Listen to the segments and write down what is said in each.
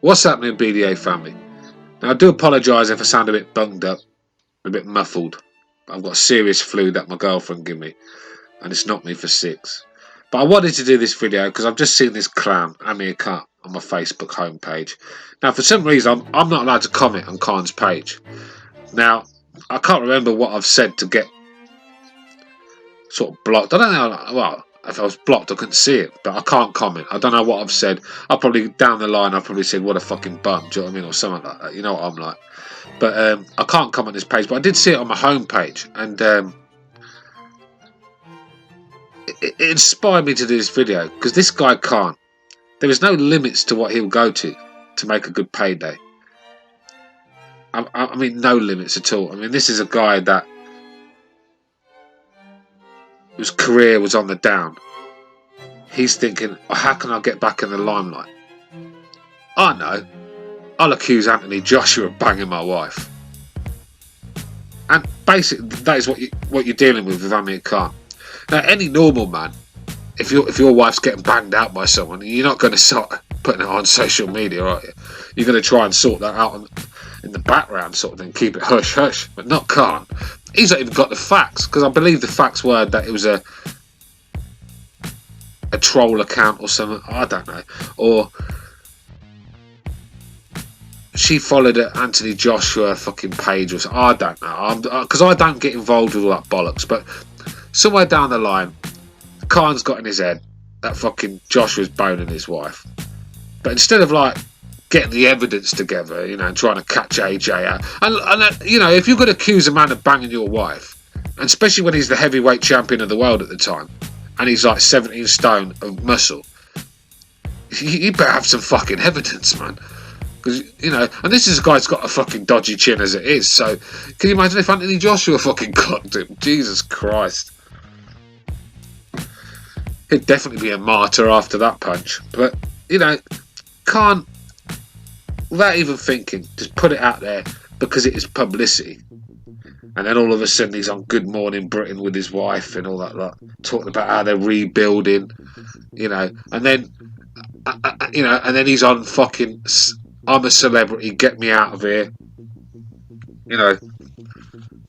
What's happening, BDA family? Now, I do apologise if I sound a bit bunged up, a bit muffled. I've got a serious flu that my girlfriend gave me, and it's knocked me for six. But I wanted to do this video because I've just seen this clown, Amir Khan, on my Facebook homepage. Now, for some reason, I'm not allowed to comment on Khan's page. Now, I can't remember what I've said to get sort of blocked. I don't know, well, if I was blocked, I couldn't see it, but I can't comment. I don't know what I've said. I'll probably, down the line, I'll probably said, what a fucking bum, do you know what I mean, or something like that. You know what I'm like. But I can't comment on this page, but I did see it on my homepage, and it inspired me to do this video, because this guy can't. There is no limits to what he'll go to make a good payday. I mean, no limits at all. I mean, this is a guy that whose career was on the down. He's thinking, oh, how can I get back in the limelight? I know. I'll accuse Anthony Joshua of banging my wife. And basically, that is what you're dealing with Amir Khan. Now, any normal man, if your wife's getting banged out by someone, you're not going to start putting it on social media, are you? You're going to try and sort that out in the background, sort of thing, keep it hush hush. But not Khan. He's not even got the facts, because I believe the facts were that it was a troll account or something. I don't know. Or she followed Anthony Joshua fucking page or something. I don't know. Because I don't get involved with all that bollocks. But somewhere down the line, Khan's got in his head that fucking Joshua's boning his wife. But instead of like getting the evidence together, you know, and trying to catch AJ out, and you know, if you're going to accuse a man of banging your wife, and especially when he's the heavyweight champion of the world at the time, and he's like 17 stone of muscle, you better have some fucking evidence, man. Because, you know, and this is a guy that's got a fucking dodgy chin as it is, so can you imagine if Anthony Joshua fucking clocked him? Jesus Christ. He'd definitely be a martyr after that punch. But, you know, Khan, without even thinking, just put it out there because it is publicity. And then all of a sudden he's on Good Morning Britain with his wife and all that lot, talking about how they're rebuilding, you know, and then, you know, and then he's on fucking, I'm a celebrity, get me out of here. You know,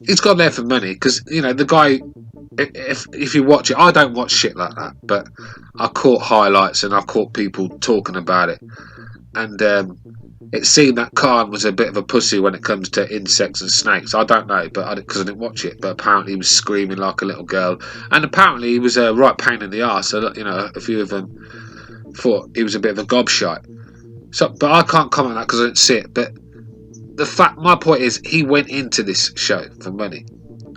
he's gone there for money because, you know, the guy, if you watch it, I don't watch shit like that, but I caught highlights and I caught people talking about it. And it seemed that Khan was a bit of a pussy when it comes to insects and snakes. I don't know, but because I didn't watch it. But apparently he was screaming like a little girl, and apparently he was a right pain in the arse. So, you know, a few of them thought he was a bit of a gobshite. So, but I can't comment on that because I didn't see it. But my point is, he went into this show for money,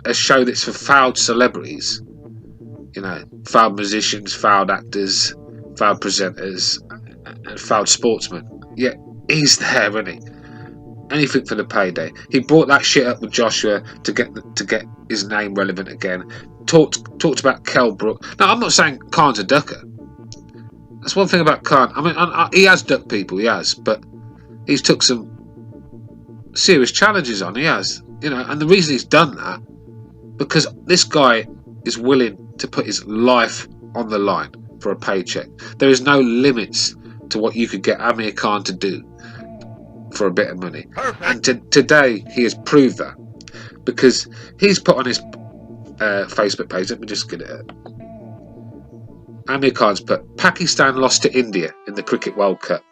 a show that's for fouled celebrities. You know, fouled musicians, fouled actors, fouled presenters, and fouled sportsmen. Yeah. He's there, isn't he? Anything for the payday. He brought that shit up with Joshua to get his name relevant again. Talked about Kell Brook. Now, I'm not saying Khan's a ducker. That's one thing about Khan. I mean, he has ducked people, he has, but he's took some serious challenges on. He has, you know, and the reason he's done that because this guy is willing to put his life on the line for a paycheck. There is no limits to what you could get Amir Khan to do for a bit of money. Perfect. And today he has proved that because he's put on his Facebook page, let me just get it up. Amir Khan's put, Pakistan lost to India in the Cricket World Cup.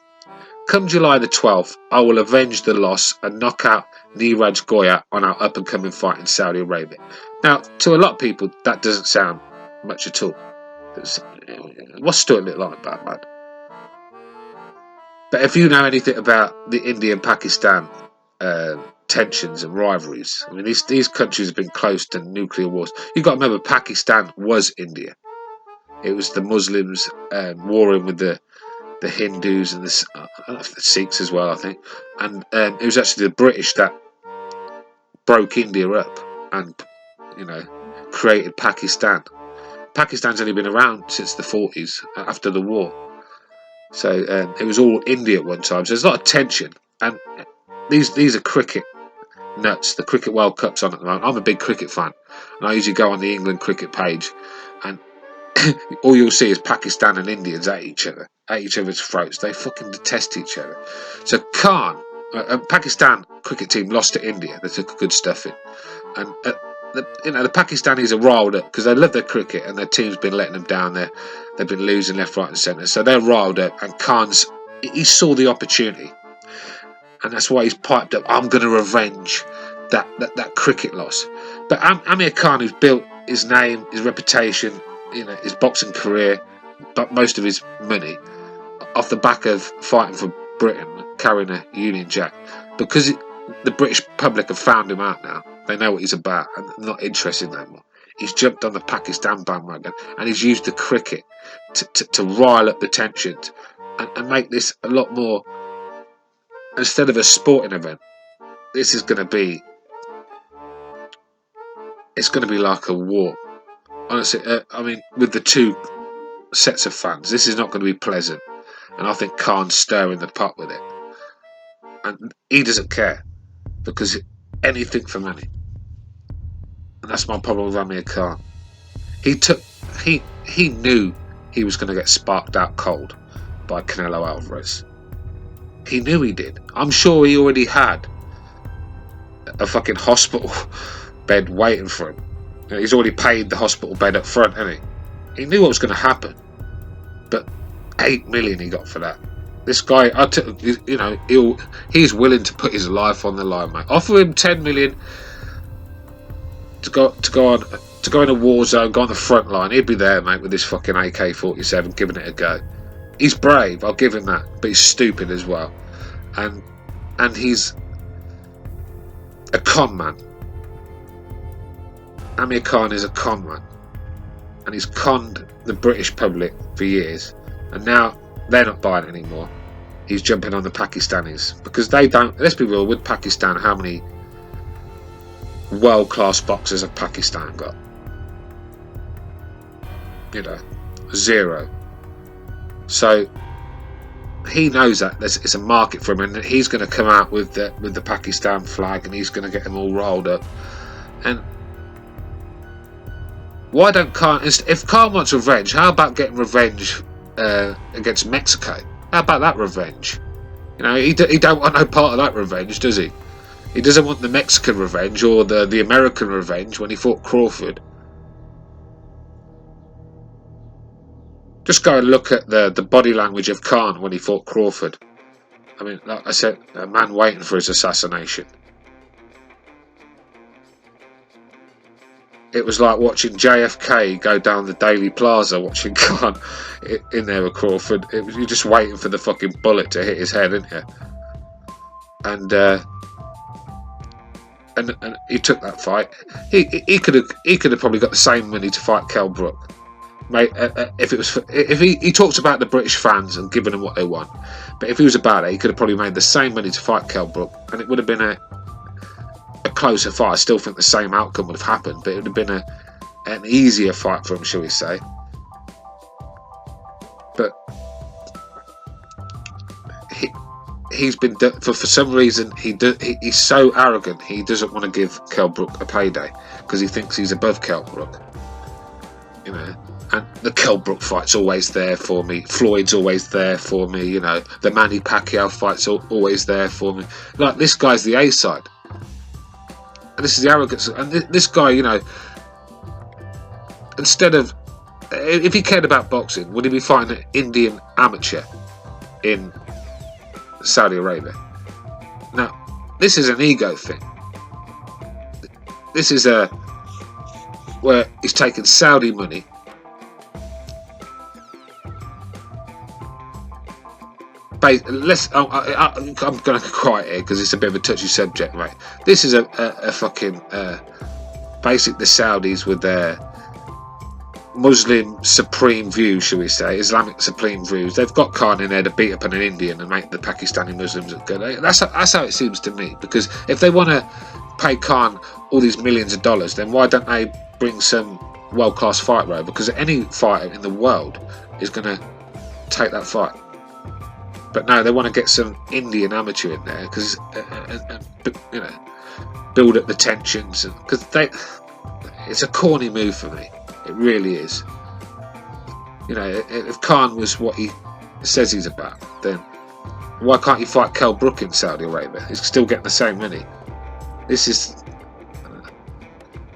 Come July the 12th, I will avenge the loss and knock out Neeraj Goya on our up-and-coming fight in Saudi Arabia. Now, to a lot of people, that doesn't sound much at all. What's Stuart Little on about, man? But if you know anything about the India and Pakistan tensions and rivalries, I mean, these countries have been close to nuclear wars. You've got to remember, Pakistan was India. It was the Muslims warring with the Hindus and the Sikhs as well, I think. And it was actually the British that broke India up and, you know, created Pakistan. Pakistan's only been around since the 40s, after the war. So it was all India at one time. So there's a lot of tension. And these are cricket nuts. The Cricket World Cup's on at the moment. I'm a big cricket fan, and I usually go on the England cricket page, and all you'll see is Pakistan and Indians at each other's throats. They fucking detest each other. So Khan, Pakistan cricket team lost to India. They took a good stuffing, and the Pakistanis are riled up because they love their cricket and their team's been letting them down. They've been losing left, right, and centre. So they're riled up, and he saw the opportunity, and that's why he's piped up. I'm going to revenge that cricket loss. But Amir Khan, who's built his name, his reputation, his boxing career, but most of his money off the back of fighting for Britain, carrying a Union Jack, because the British public have found him out now. They know what he's about and not interested in that more. He's jumped on the Pakistan bandwagon, and he's used the cricket to rile up the tensions and make this a lot more. Instead of a sporting event, this is going to be. It's going to be like a war. Honestly, with the two sets of fans, this is not going to be pleasant. And I think Khan's stirring the pot with it. And he doesn't care, because anything for money. And that's my problem with Amir Khan. He knew he was going to get sparked out cold by Canelo Alvarez. He knew he did. I'm sure he already had a fucking hospital bed waiting for him. He's already paid the hospital bed up front, hasn't he? He knew what was going to happen. But $8 million he got for that. This guy, he's willing to put his life on the line, mate. Offer him $10 million to go in a war zone, go on the front line. He'd be there, mate, with his fucking AK-47, giving it a go. He's brave, I'll give him that, but he's stupid as well. And he's a con man. Amir Khan is a con man, and he's conned the British public for years, and now they're not buying it anymore. He's jumping on the Pakistanis because they don't. Let's be real, with Pakistan, how many world-class boxers have Pakistan got? 0. So he knows that it's a market for him, and he's going to come out with the Pakistan flag, and he's going to get them all rolled up. And why don't Khan? If Khan wants revenge, how about getting revenge against Mexico? How about that revenge? He don't want no part of that revenge, does he? He doesn't want the Mexican revenge or the American revenge when he fought Crawford. Just go and look at the body language of Khan when he fought Crawford. I mean, like I said, a man waiting for his assassination. It was like watching JFK go down the Daily Plaza, watching Khan in there with Crawford. You're just waiting for the fucking bullet to hit his head, isn't you? And he took that fight. He could have probably got the same money to fight Kell Brook, mate. If he talks about the British fans and giving them what they want, but if he was about it, he could have probably made the same money to fight Kell Brook, and it would have been a closer fight. I still think the same outcome would have happened, but it would have been an easier fight for him, shall we say. But he's been for some reason he's so arrogant. He doesn't want to give Kell Brook a payday because he thinks he's above Kell Brook. And the Kell Brook fight's always there for me. Floyd's always there for me. The Manny Pacquiao fight's always there for me. Like, this guy's the A side. And this is the arrogance. And this guy, instead of, if he cared about boxing, would he be fighting an Indian amateur in Saudi Arabia? Now, this is an ego thing. This is where he's taken Saudi money. I'm going to quiet here because it's a bit of a touchy subject, mate. This is a fucking basic. The Saudis with their Muslim supreme views, shall we say, Islamic supreme views. They've got Khan in there to beat up on an Indian and make the Pakistani Muslims look good. That's how it seems to me. Because if they want to pay Khan all these millions of dollars, then why don't they bring some world-class fighter over? Because any fighter in the world is going to take that fight. But no, they want to get some Indian amateur in there because, build up the tensions, because it's a corny move for me. It really is. You know, if Khan was what he says he's about, then why can't you fight Kell Brook in Saudi Arabia? He's still getting the same money. This is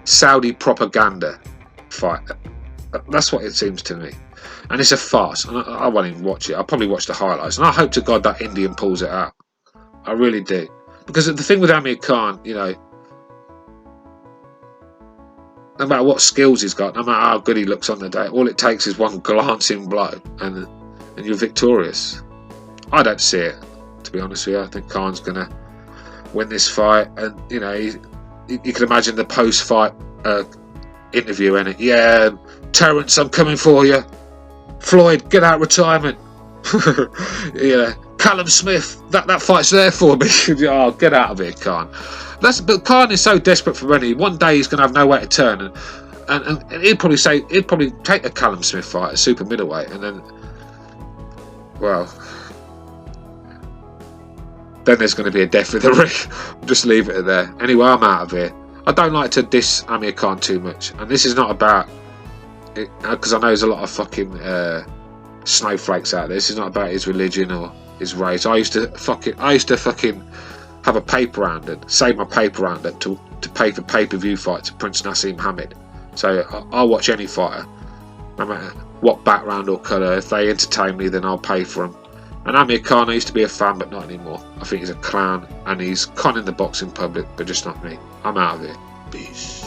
Saudi propaganda fight. That's what it seems to me. And it's a farce. And I won't even watch it. I'll probably watch the highlights. And I hope to God that Indian pulls it out. I really do. Because the thing with Amir Khan, you know, no matter what skills he's got, no matter how good he looks on the day, all it takes is one glancing blow and you're victorious. I don't see it, to be honest with you. I think Khan's going to win this fight. And, you know, you can imagine the post-fight interview in it. Yeah, Terence, I'm coming for you. Floyd, get out retirement. Yeah, Callum Smith, that fight's there for me. Oh, get out of here, Khan. But Khan is so desperate for money. One day he's going to have nowhere to turn, and he'd probably take a Callum Smith fight at super middleweight, and then, well, then there's going to be a death in the ring. Just leave it there. Anyway, I'm out of here. I don't like to diss Amir Khan too much, and this is not about it, because I know there's a lot of fucking snowflakes out there. This is not about his religion or his race. I used to fucking have a paper round and save my paper round to pay for pay-per-view fights of Prince Nassim Hamid. So I'll watch any fighter, no matter what background or colour. If they entertain me, then I'll pay for them. And Amir Khan, I used to be a fan, but not anymore. I think he's a clown, and he's conning the boxing public, but just not me. I'm out of here. Peace.